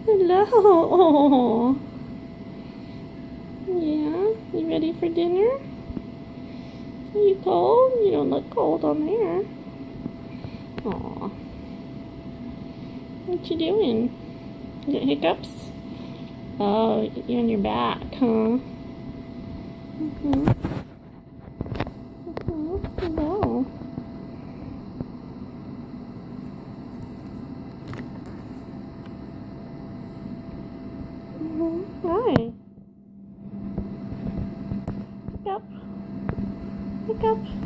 Hello. Oh. Yeah, you ready for dinner? Are you cold? You don't look cold on there. Aw. What you doing? You got hiccups? Oh, you're on your back, huh? Mm-hmm. Mm-hmm. Hello. Mm-hmm. Hi. Hiccup. Hiccup.